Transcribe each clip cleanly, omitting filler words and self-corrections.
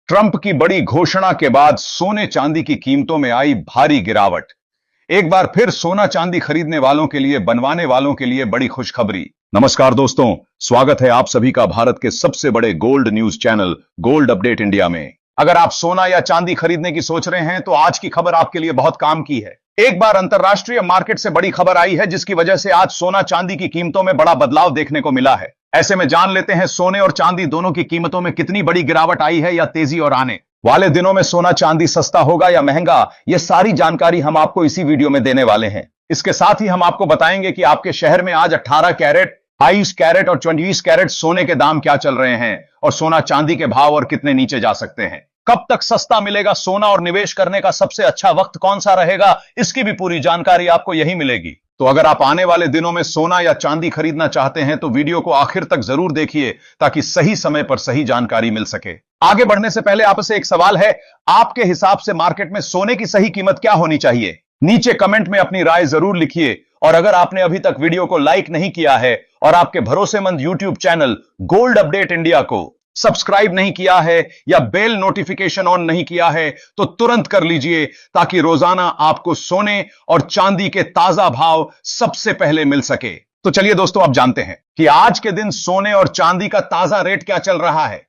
Trump की बड़ी घोषणा के बाद सोने चांदी की कीमतों में आई भारी गिरावट। एक बार फिर सोना चांदी खरीदने वालों के लिए, बनवाने वालों के लिए बड़ी खुशखबरी। नमस्कार दोस्तों, स्वागत है आप सभी का भारत के सबसे बड़े gold news channel gold update India में। अगर आप सोना या चांदी खरीदने की सोच रहे हैं तो आज की खबर आपके लिए बहुत काम की है। एक बार अंतरराष्ट्रीय मार्केट से बड़ी खबर आई है जिसकी वजह से आज सोना चांदी की कीमतों में बड़ा बदलाव देखने को मिला है। ऐसे में जान लेते हैं सोने और चांदी दोनों की कीमतों में कितनी बड़ी गिरावट आई है या तेजी और आने वाले दिनों में सोना चांदी सस्ता होगा या महंगा। यह सारी जानकारी हम आपको इसी वीडियो में देने वाले हैं। इसके साथ ही हम आपको बताएंगे कि आपके शहर में आज 18 कैरेट, 22 कैरेट और 24 कैरेट सोने के दाम क्या चल रहे हैं और सोना चांदी के भाव और कितने नीचे जा सकते हैं। कब तक सस्ता मिलेगा सोना और निवेश करने का सबसे अच्छा वक्त कौन सा रहेगा, इसकी भी पूरी जानकारी आपको यही मिलेगी। तो अगर आप आने वाले दिनों में सोना या चांदी खरीदना चाहते हैं तो वीडियो को आखिर तक जरूर देखिए ताकि सही समय पर सही जानकारी मिल सके। आगे बढ़ने से पहले आपसे एक सवाल है, आपके हिसाब से मार्केट में सोने की सही कीमत क्या होनी चाहिए? नीचे कमेंट में अपनी राय जरूर लिखिए। और अगर आपने अभी तक वीडियो को लाइक नहीं किया है और आपके भरोसेमंद YouTube channel gold update India को सब्सक्राइब नहीं किया है या बेल नोटिफिकेशन ऑन नहीं किया है तो तुरंत कर लीजिए ताकि रोजाना आपको सोने और चांदी के ताजा भाव सबसे पहले मिल सके। तो चलिए दोस्तों, अब जानते हैं कि आज के दिन सोने और चांदी का ताजा रेट क्या चल रहा है।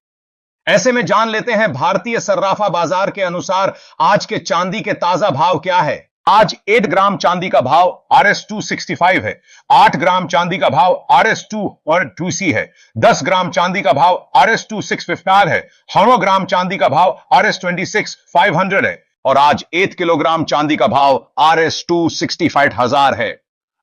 ऐसे में जान लेते हैं भारतीय सर्राफा बाजार के अनुसार आज के चांदी के ताजा भाव क्या है। आज 8 ग्राम चांदी का भाव RS265 है, 8 ग्राम चांदी का भाव RS212C है, 10 ग्राम चांदी का भाव RS2655 है, 100 ग्राम चांदी का भाव RS26500 है और आज 8 किलोग्राम चांदी का भाव RS265,000 है।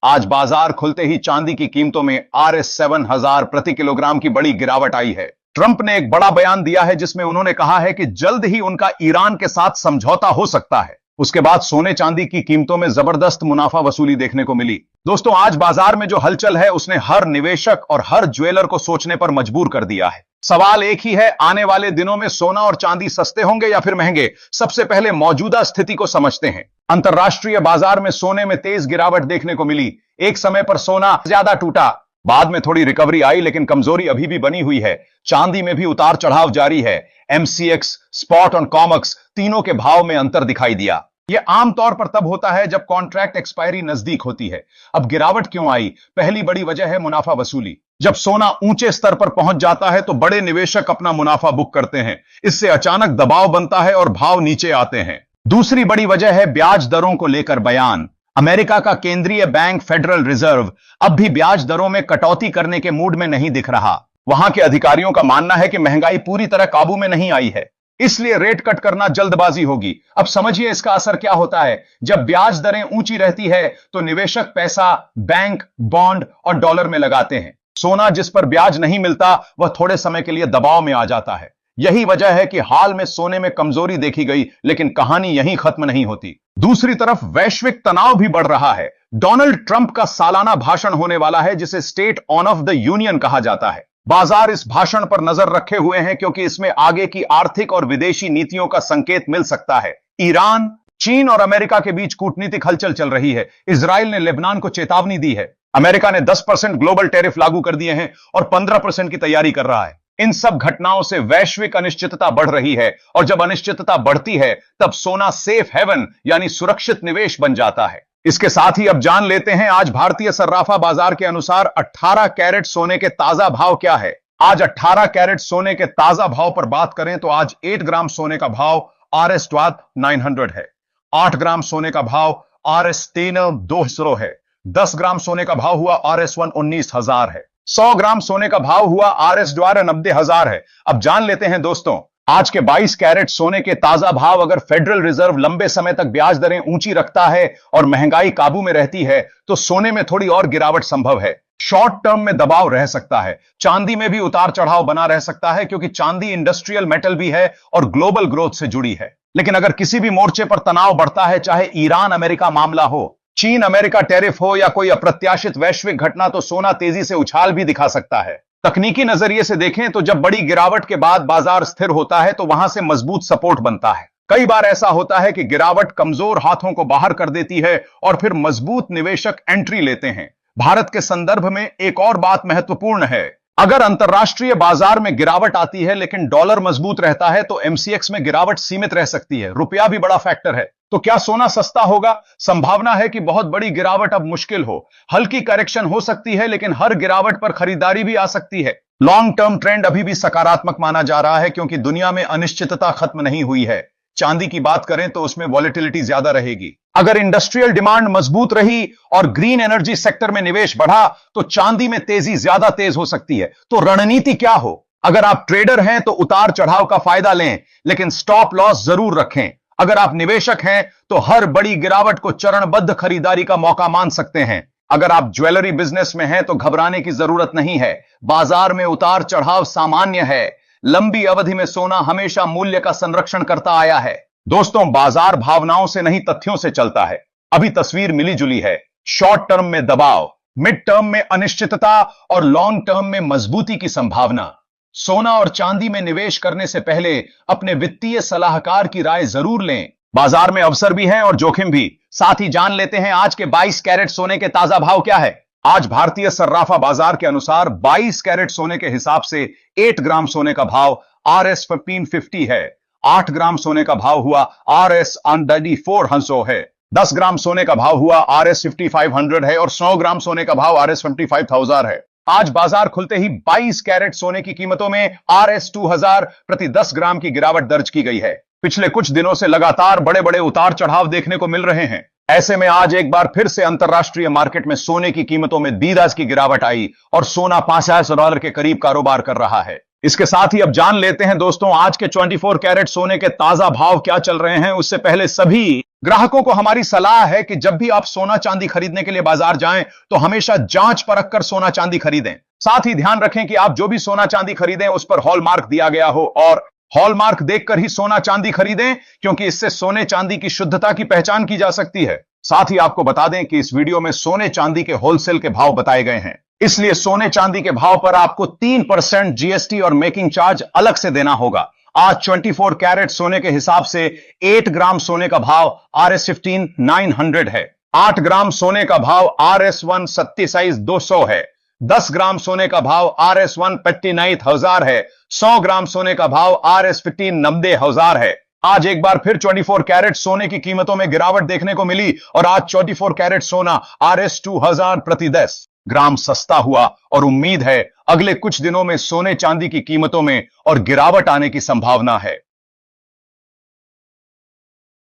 आज बाजार खुलते ही चांदी की कीमतों में RS7,000 प्रति किलोग्राम की बड़ी गिरावट आई है। ट्रंप ने एक बड़ा बयान दिया है जिसमें उन्होंने कहा है कि जल्द ही उनका ईरान के साथ समझौता हो सकता है। उसके बाद सोने चांदी की कीमतों में जबरदस्त मुनाफा वसूली देखने को मिली। दोस्तों, आज बाजार में जो हलचल है उसने हर निवेशक और हर ज्वेलर को सोचने पर मजबूर कर दिया है। सवाल एक ही है, आने वाले दिनों में सोना और चांदी सस्ते होंगे या फिर महंगे? सबसे पहले मौजूदा स्थिति को समझते हैं। अंतरराष्ट्रीय बाजार में सोने में तेज गिरावट देखने को मिली। एक समय पर सोना ज्यादा टूटा, बाद में थोड़ी रिकवरी आई, लेकिन कमजोरी अभी भी बनी हुई है। चांदी में भी उतार चढ़ाव जारी है। MCX, स्पॉट और कॉमक्स तीनों के भाव में अंतर दिखाई दिया। यह आमतौर पर तब होता है जब कॉन्ट्रैक्ट एक्सपायरी नजदीक होती है। अब गिरावट क्यों आई? पहली बड़ी वजह है मुनाफा वसूली। जब सोना ऊंचे स्तर पर पहुंच जाता है तो बड़े निवेशक अपना मुनाफा बुक करते हैं। इससे अचानक दबाव बनता है और भाव नीचे आते हैं। दूसरी बड़ी वजह है ब्याज दरों को लेकर बयान। अमेरिका का केंद्रीय बैंक फेडरल रिजर्व अब भी ब्याज दरों में कटौती करने के मूड में नहीं दिख रहा। वहां के अधिकारियों का मानना है कि महंगाई पूरी तरह काबू में नहीं आई है, इसलिए रेट कट करना जल्दबाजी होगी। अब समझिए इसका असर क्या होता है। जब ब्याज दरें ऊंची रहती है तो निवेशक पैसा बैंक, बॉन्ड और डॉलर में लगाते हैं। सोना जिस पर ब्याज नहीं मिलता वह थोड़े समय के लिए दबाव में आ जाता है। यही वजह है कि हाल में सोने में कमजोरी देखी गई, लेकिन कहानी यहीं खत्म नहीं होती। दूसरी तरफ वैश्विक तनाव भी बढ़ रहा है। डोनाल्ड ट्रंप का सालाना भाषण होने वाला है जिसे state on off the union कहा जाता है। बाजार इस भाषण पर नजर रखे हुए हैं क्योंकि इसमें आगे की आर्थिक और विदेशी नीतियों का संकेत मिल सकता है। ईरान, चीन और अमेरिका के बीच कूटनीतिक हलचल चल रही है। इजराइल ने लेबनान को चेतावनी दी है। अमेरिका ने 10% ग्लोबल टैरिफ लागू कर दिए हैं और 15% की तैयारी कर रहा है। इन सब घटनाओं से वैश्विक अनिश्चितता बढ़ रही है और जब अनिश्चितता बढ़ती है तब सोना सेफ हेवन यानी सुरक्षित निवेश बन जाता है। इसके साथ ही अब जान लेते हैं आज भारतीय सर्राफा बाजार के अनुसार 18 कैरेट सोने के ताजा भाव क्या है। आज 18 कैरेट सोने के ताजा भाव पर बात करें तो आज 8 ग्राम सोने का भाव RS900 है, 8 ग्राम सोने का भाव RS320 है, 10 ग्राम सोने का भाव हुआ RS119,000 है, 100 ग्राम सोने का भाव हुआ RS90,000 है। अब जान लेते हैं दोस्तों, आज के 22 कैरेट सोने के ताजा भाव अगर फेडरल रिजर्व लंबे समय तक ब्याज दरें ऊंची रखता है और महंगाई काबू में रहती है तो सोने में थोड़ी और गिरावट संभव है। शॉर्ट टर्म में दबाव रह सकता है। चांदी में भी उतार चढ़ाव बना रह सकता है क्योंकि चांदी इंडस्ट्रियल मेटल भी है और ग्लोबल ग्रोथ से जुड़ी है। लेकिन अगर किसी भी मोर्चे पर तनाव बढ़ता है, चाहे ईरान अमेरिका मामला हो, चीन अमेरिका टैरिफ हो या कोई अप्रत्याशित वैश्विक घटना, तो सोना तेजी से उछाल भी दिखा सकता है। तकनीकी नजरिए से देखें तो जब बड़ी गिरावट के बाद बाजार स्थिर होता है तो वहां से मजबूत सपोर्ट बनता है। कई बार ऐसा होता है कि गिरावट कमजोर हाथों को बाहर कर देती है और फिर मजबूत निवेशक एंट्री लेते हैं। भारत के संदर्भ में एक और बात महत्वपूर्ण है। अगर अंतरराष्ट्रीय बाजार में गिरावट आती है लेकिन डॉलर मजबूत रहता है तो एमसीएक्स में गिरावट सीमित रह सकती है। रुपया भी बड़ा फैक्टर है। तो क्या सोना सस्ता होगा? संभावना है कि बहुत बड़ी गिरावट अब मुश्किल हो। हल्की करेक्शन हो सकती है लेकिन हर गिरावट पर खरीदारी भी आ सकती है। लॉन्ग टर्म ट्रेंड अभी भी सकारात्मक माना जा रहा है क्योंकि दुनिया में अनिश्चितता खत्म नहीं हुई है। चांदी की बात करें तो उसमें वॉलेटिलिटी ज्यादा रहेगी। अगर इंडस्ट्रियल डिमांड मजबूत रही और ग्रीन एनर्जी सेक्टर में निवेश बढ़ा तो चांदी में तेजी ज्यादा तेज हो सकती है। तो रणनीति क्या हो? अगर आप ट्रेडर हैं तो उतार चढ़ाव का फायदा लें लेकिन स्टॉप लॉस जरूर रखें। अगर आप निवेशक हैं तो हर बड़ी गिरावट को चरणबद्ध खरीदारी का मौका मान सकते हैं। अगर आप ज्वेलरी बिजनेस में हैं तो घबराने की जरूरत नहीं है। बाजार में उतार चढ़ाव सामान्य है। लंबी अवधि में सोना हमेशा मूल्य का संरक्षण करता आया है। दोस्तों, बाजार भावनाओं से नहीं तथ्यों से चलता है। अभी तस्वीर मिली जुली है। शॉर्ट टर्म में दबाव, मिड टर्म में अनिश्चितता और लॉन्ग टर्म में मजबूती की संभावना। सोना और चांदी में निवेश करने से पहले अपने वित्तीय सलाहकार की राय जरूर लें। बाजार में अवसर भी हैं और जोखिम भी। साथ ही जान लेते हैं आज के 22 कैरेट सोने के ताजा भाव क्या है। आज भारतीय सर्राफा बाजार के अनुसार 22 कैरेट सोने के हिसाब से 8 ग्राम सोने का भाव RS 1550 है। 8 ग्राम सोने का भाव हुआ RS 400 है। 10 ग्राम सोने का भाव हुआ RS 5500 है और 100 ग्राम सोने का भाव RS 55000 है। आज बाजार खुलते ही 22 कैरेट सोने की कीमतों में RS 2000 प्रति 10 ग्राम की गिरावट दर्ज की गई है। पिछले कुछ दिनों से लगातार बड़े बड़े उतार चढ़ाव देखने को मिल रहे हैं। ऐसे में आज एक बार फिर से अंतरराष्ट्रीय मार्केट में सोने की कीमतों में दीदास की गिरावट आई और सोना $5000 के करीब कारोबार कर रहा है। इसके साथ ही अब जान लेते हैं दोस्तों आज के 24 कैरेट सोने के ताजा भाव क्या चल रहे हैं। उससे पहले सभी ग्राहकों को हमारी सलाह है कि जब भी आप सोना चांदी खरीदने के लिए बाजार जाएं तो हमेशा जांच परख कर सोना चांदी खरीदें। साथ ही ध्यान रखें कि आप जो भी सोना चांदी खरीदें उस पर हॉलमार्क दिया गया हो और हॉलमार्क देखकर ही सोना चांदी खरीदें क्योंकि इससे सोने चांदी की शुद्धता की पहचान की जा सकती है। साथ ही आपको बता दें कि इस वीडियो में सोने चांदी के होलसेल के भाव बताए गए हैं, इसलिए सोने चांदी के भाव पर आपको 3% जीएसटी और मेकिंग चार्ज अलग से देना होगा। आज 24 कैरेट सोने के हिसाब से 8 ग्राम सोने का भाव RS 15900 है। 8 ग्राम सोने का भाव RS 127,200 है। 10 ग्राम सोने का भाव RS 159,000 है। 100 ग्राम सोने का भाव RS 90,000 है। आज एक बार फिर 24 कैरेट सोने की कीमतों में गिरावट देखने को मिली और आज 24 कैरेट सोना RS 2000 प्रति 10 ग्राम सस्ता हुआ और उम्मीद है अगले कुछ दिनों में सोने चांदी की कीमतों में और गिरावट आने की संभावना है।